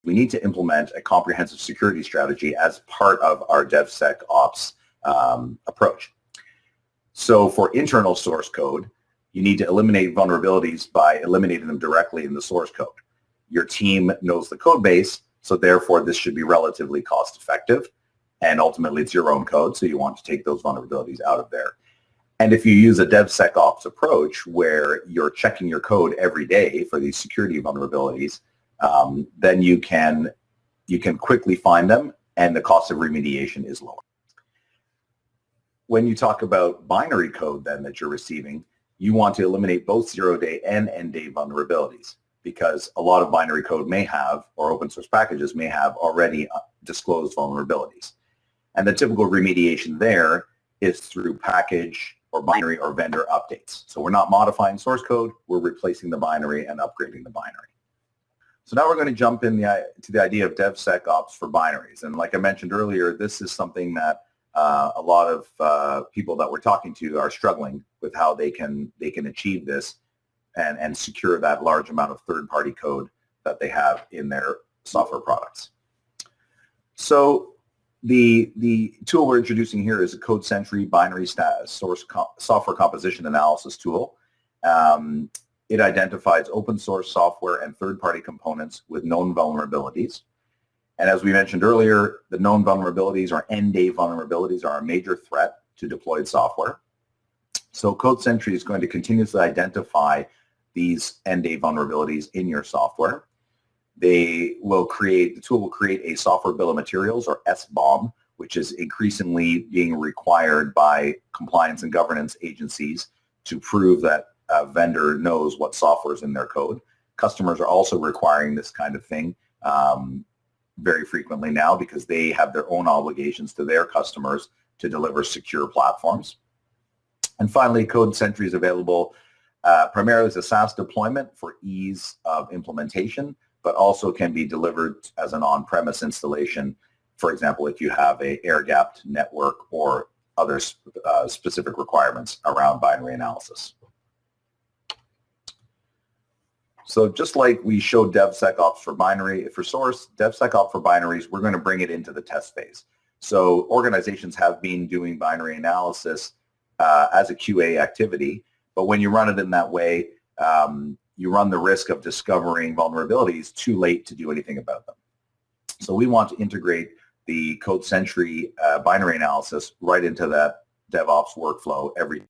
we need to implement a comprehensive security strategy as part of our DevSecOps approach. So for internal source code, you need to eliminate vulnerabilities by eliminating them directly in the source code. Your team knows the code base, so therefore this should be relatively cost effective, and ultimately it's your own code, so you want to take those vulnerabilities out of there. And if you use a DevSecOps approach where you're checking your code every day for these security vulnerabilities, then you can quickly find them, and the cost of remediation is lower. When you talk about binary code then that you're receiving, you want to eliminate both zero-day and end-day vulnerabilities, because a lot of binary code may have, or open source packages may have, already disclosed vulnerabilities. And the typical remediation there is through package or binary or vendor updates. So we're not modifying source code, we're replacing the binary and upgrading the binary. So now we're going to jump in to the idea of DevSecOps for binaries. And like I mentioned earlier, this is something that a lot of people that we're talking to are struggling with how they can achieve this and secure that large amount of third-party code that they have in their software products. So the tool we're introducing here is a CodeSentry binary software composition analysis tool. It identifies open source software and third-party components with known vulnerabilities. And as we mentioned earlier, the known vulnerabilities or end-day vulnerabilities are a major threat to deployed software. So CodeSentry is going to continuously identify these end-day vulnerabilities in your software. The tool will create a software bill of materials, or SBOM, which is increasingly being required by compliance and governance agencies to prove that a vendor knows what software is in their code. Customers are also requiring this kind of thing very frequently now, because they have their own obligations to their customers to deliver secure platforms. And finally, CodeSentry is available primarily as a SaaS deployment for ease of implementation, but also can be delivered as an on-premise installation, for example, if you have an air-gapped network or other specific requirements around binary analysis. So just like we showed DevSecOps for binary, for source, DevSecOps for binaries, we're going to bring it into the test phase. So organizations have been doing binary analysis as a QA activity, but when you run it in that way, you run the risk of discovering vulnerabilities too late to do anything about them. So we want to integrate the CodeSentry binary analysis right into that DevOps workflow every day.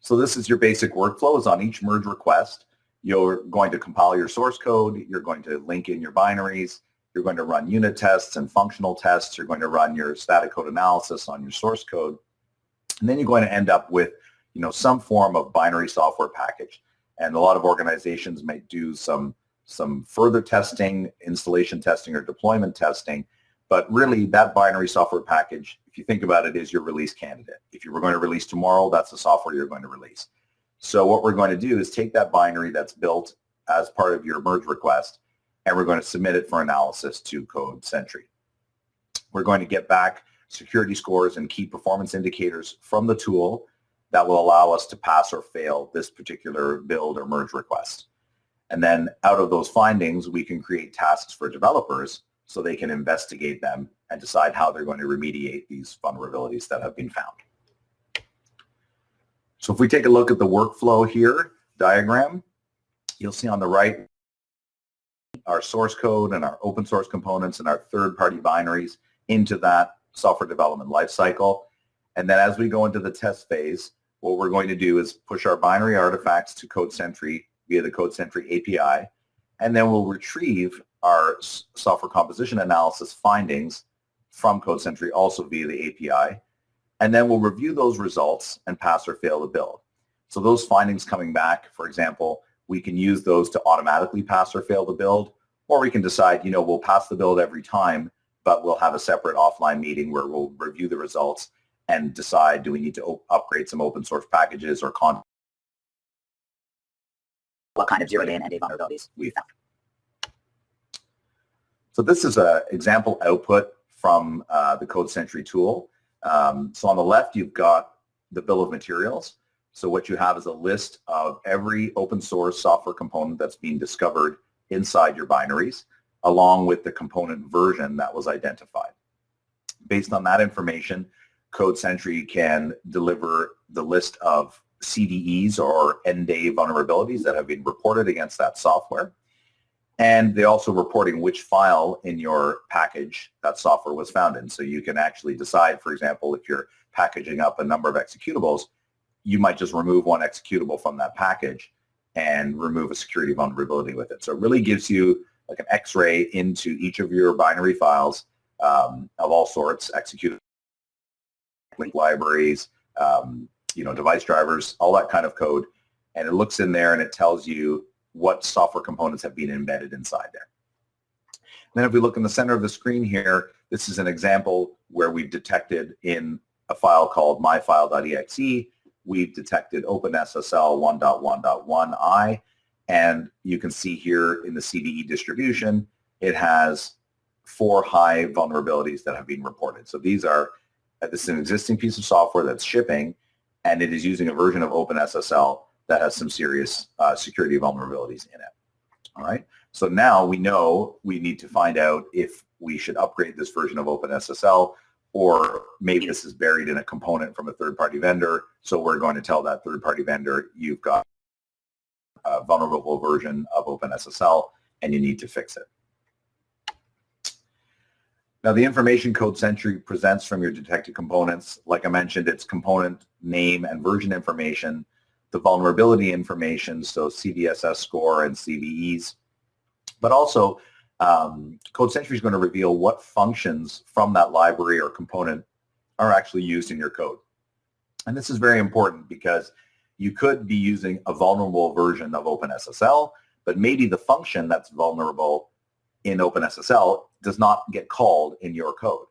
So this is your basic workflow. Is on each merge request, you're going to compile your source code, you're going to link in your binaries, you're going to run unit tests and functional tests, you're going to run your static code analysis on your source code, and then you're going to end up with some form of binary software package. And a lot of organizations might do some further testing, installation testing, or deployment testing, but really that binary software package, if you think about it, is your release candidate. If you were going to release tomorrow, that's the software you're going to release. So what we're going to do is take that binary that's built as part of your merge request, and we're going to submit it for analysis to CodeSentry. We're going to get back security scores and key performance indicators from the tool that will allow us to pass or fail this particular build or merge request. And then out of those findings, we can create tasks for developers so they can investigate them and decide how they're going to remediate these vulnerabilities that have been found. So if we take a look at the workflow here diagram, you'll see on the right our source code and our open source components and our third-party binaries into that software development lifecycle. And then as we go into the test phase, what we're going to do is push our binary artifacts to CodeSentry via the CodeSentry API, and then we'll retrieve our software composition analysis findings from CodeSentry also via the API, and then we'll review those results and pass or fail the build. So those findings coming back, for example, we can use those to automatically pass or fail the build, or we can decide, we'll pass the build every time, but we'll have a separate offline meeting where we'll review the results and decide, do we need to upgrade some open source packages or what kind of zero-day and end-day vulnerabilities we found. So this is an example output from the CodeSentry tool. So on the left, you've got the bill of materials. So what you have is a list of every open source software component that's being discovered inside your binaries, along with the component version that was identified. Based on that information, CodeSentry can deliver the list of CVEs or end-day vulnerabilities that have been reported against that software. And they're also reporting which file in your package that software was found in. So you can actually decide, for example, if you're packaging up a number of executables, you might just remove one executable from that package and remove a security vulnerability with it. So it really gives you like an X-ray into each of your binary files of all sorts, executable link libraries, device drivers, all that kind of code. And it looks in there and it tells you what software components have been embedded inside there. And then if we look in the center of the screen here, this is an example where we've detected in a file called myfile.exe, we've detected OpenSSL 1.1.1i, and you can see here in the CVE distribution, it has 4 high vulnerabilities that have been reported. So this is an existing piece of software that's shipping, and it is using a version of OpenSSL that has some serious security vulnerabilities in it. All right. So now we know we need to find out if we should upgrade this version of OpenSSL, or maybe this is buried in a component from a third-party vendor. So we're going to tell that third-party vendor, you've got a vulnerable version of OpenSSL and you need to fix it. Now, the information CodeSentry presents from your detected components, like I mentioned, it's component name and version information, the vulnerability information, so CVSS score and CVEs, but also CodeSentry is going to reveal what functions from that library or component are actually used in your code. And this is very important because you could be using a vulnerable version of OpenSSL, but maybe the function that's vulnerable in OpenSSL does not get called in your code.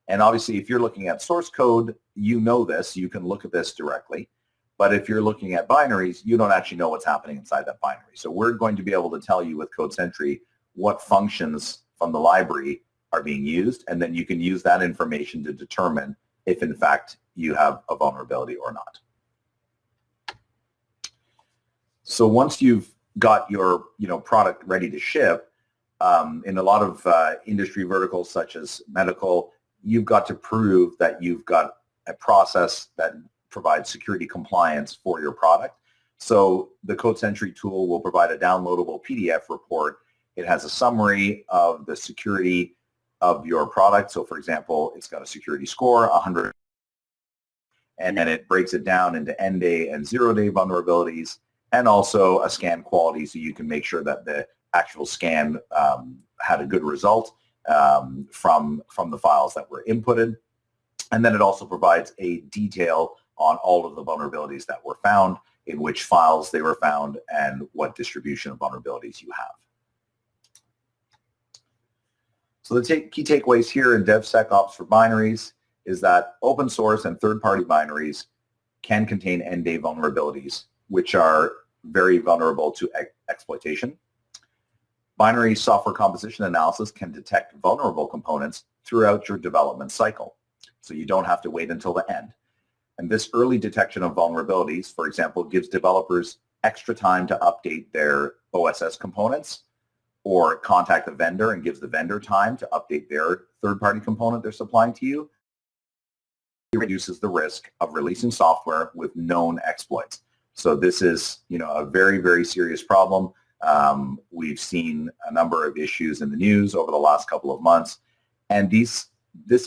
And obviously, if you're looking at source code, you know this, you can look at this directly. But if you're looking at binaries, you don't actually know what's happening inside that binary. So we're going to be able to tell you with CodeSentry what functions from the library are being used, and then you can use that information to determine if, in fact, you have a vulnerability or not. So once you've got your product ready to ship, in a lot of industry verticals such as medical, you've got to prove that you've got a process that provides security compliance for your product. So the CodeSentry tool will provide a downloadable PDF report. It has a summary of the security of your product. So for example, it's got a security score, 100, and then it breaks it down into end-day and zero-day vulnerabilities, and also a scan quality so you can make sure that the actual scan had a good result from the files that were inputted. And then it also provides a detail on all of the vulnerabilities that were found, in which files they were found, and what distribution of vulnerabilities you have. So the key takeaways here in DevSecOps for binaries is that open source and third-party binaries can contain end-day vulnerabilities, which are very vulnerable to exploitation. Binary software composition analysis can detect vulnerable components throughout your development cycle, so you don't have to wait until the end. And this early detection of vulnerabilities, for example, gives developers extra time to update their OSS components, or contact the vendor and gives the vendor time to update their third-party component they're supplying to you. It reduces the risk of releasing software with known exploits. So this is, a very, very serious problem. We've seen a number of issues in the news over the last couple of months, and this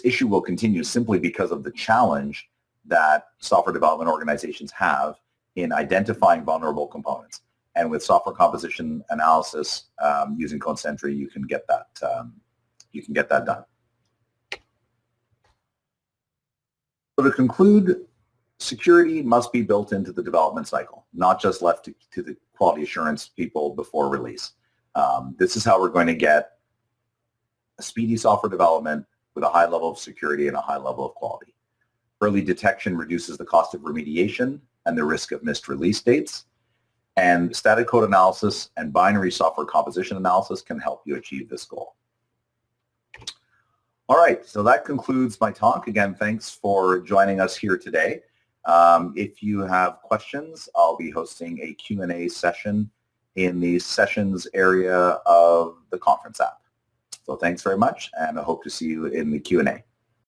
issue will continue simply because of the challenge that software development organizations have in identifying vulnerable components. And with software composition analysis using CodeSentry, you can get that done. So to conclude, security must be built into the development cycle, not just left to the quality assurance people before release. This is how we're going to get a speedy software development with a high level of security and a high level of quality. Early detection reduces the cost of remediation and the risk of missed release dates. And static code analysis and binary software composition analysis can help you achieve this goal. All right, so that concludes my talk. Again, thanks for joining us here today. If you have questions, I'll be hosting a Q&A session in the sessions area of the conference app. So thanks very much, and I hope to see you in the Q&A.